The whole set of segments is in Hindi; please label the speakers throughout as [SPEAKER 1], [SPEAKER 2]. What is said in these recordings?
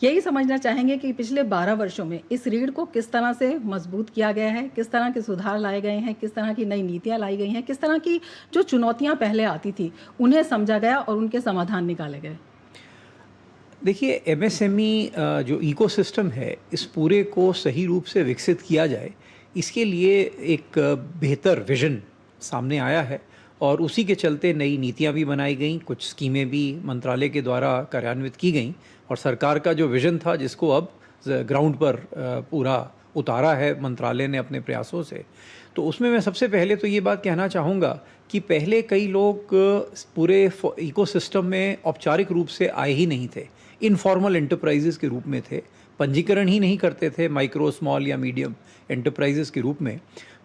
[SPEAKER 1] यही समझना चाहेंगे कि पिछले 12 वर्षों में इस रीढ़ को किस तरह से मजबूत किया गया है, किस तरह के सुधार लाए गए हैं, किस तरह की नई नीतियाँ लाई गई हैं, किस तरह की जो चुनौतियाँ पहले आती थी, उन्हें समझा गया और उनके समाधान निकाले गए।
[SPEAKER 2] देखिए एमएसएमई जो इकोसिस्टम है, इस पूरे को सही रूप से विकसित किया जाए, इसके लिए एक बेहतर विज़न सामने आया है और उसी के चलते नई नीतियां भी बनाई गईं, कुछ स्कीमें भी मंत्रालय के द्वारा कार्यान्वित की गईं और सरकार का जो विज़न था जिसको अब ग्राउंड पर पूरा उतारा है मंत्रालय ने अपने प्रयासों से। तो उसमें मैं सबसे पहले तो ये बात कहना चाहूँगा कि पहले कई लोग पूरे इकोसिस्टम में औपचारिक रूप से आए ही नहीं थे, इनफॉर्मल एंटरप्राइजेस के रूप में थे, पंजीकरण ही नहीं करते थे माइक्रो स्मॉल या मीडियम एंटरप्राइजेस के रूप में।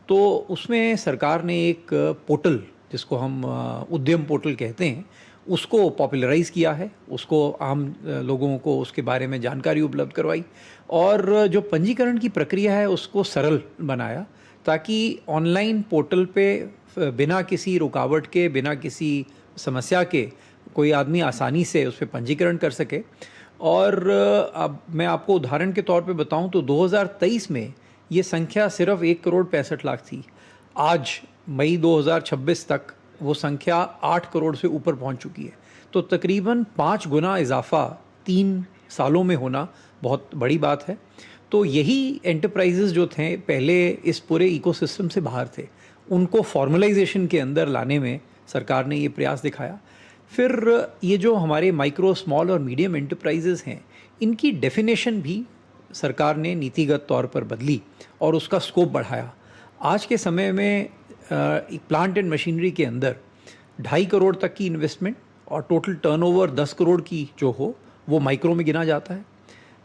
[SPEAKER 2] तो उसमें सरकार ने एक पोर्टल जिसको हम उद्यम पोर्टल कहते हैं, उसको पॉपुलराइज़ किया है, उसको आम लोगों को उसके बारे में जानकारी उपलब्ध करवाई और जो पंजीकरण की प्रक्रिया है उसको सरल बनाया ताकि ऑनलाइन पोर्टल पे बिना किसी रुकावट के, बिना किसी समस्या के कोई आदमी आसानी से उस पर पंजीकरण कर सके। और अब मैं आपको उदाहरण के तौर पे बताऊं तो 2023 में ये संख्या सिर्फ 1,65,00,000 थी। आज मई 2026 तक वो संख्या 8 करोड़ से ऊपर पहुंच चुकी है। तो तकरीबन 5 गुना इजाफा 3 सालों में होना बहुत बड़ी बात है। तो यही एंटरप्राइजेस जो थे पहले इस पूरे इकोसिस्टम से बाहर थे, उनको फॉर्मलाइजेशन के अंदर लाने में सरकार ने ये प्रयास दिखाया। फिर ये जो हमारे माइक्रो स्मॉल और मीडियम एंटरप्राइजेस हैं, इनकी डेफिनेशन भी सरकार ने नीतिगत तौर पर बदली और उसका स्कोप बढ़ाया। आज के समय में प्लांट एंड मशीनरी के अंदर 2.5 करोड़ तक की इन्वेस्टमेंट और टोटल टर्नओवर 10 करोड़ की जो हो वो माइक्रो में गिना जाता है।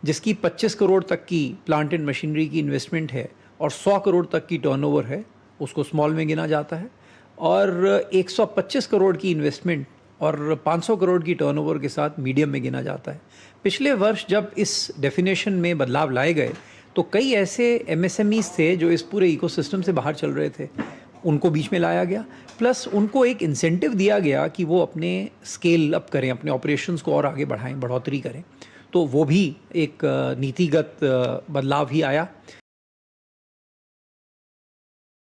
[SPEAKER 2] जिसकी 25 करोड़ तक की प्लांट एंड मशीनरी की इन्वेस्टमेंट है और 100 करोड़ तक की टर्नओवर है, उसको स्मॉल में गिना जाता है। और 125 करोड़ की इन्वेस्टमेंट और 500 करोड़ की टर्नओवर के साथ मीडियम में गिना जाता है। पिछले वर्ष जब इस डेफिनेशन में बदलाव लाए गए तो कई ऐसे एमएसएमईज थे जो इस पूरे इकोसिस्टम से बाहर चल रहे थे, उनको बीच में लाया गया, प्लस उनको एक इंसेंटिव दिया गया कि वो अपने स्केल अप करें, अपने ऑपरेशंस को और आगे बढ़ाएं, बढ़ोतरी करें। तो वो भी एक नीतिगत बदलाव ही आया।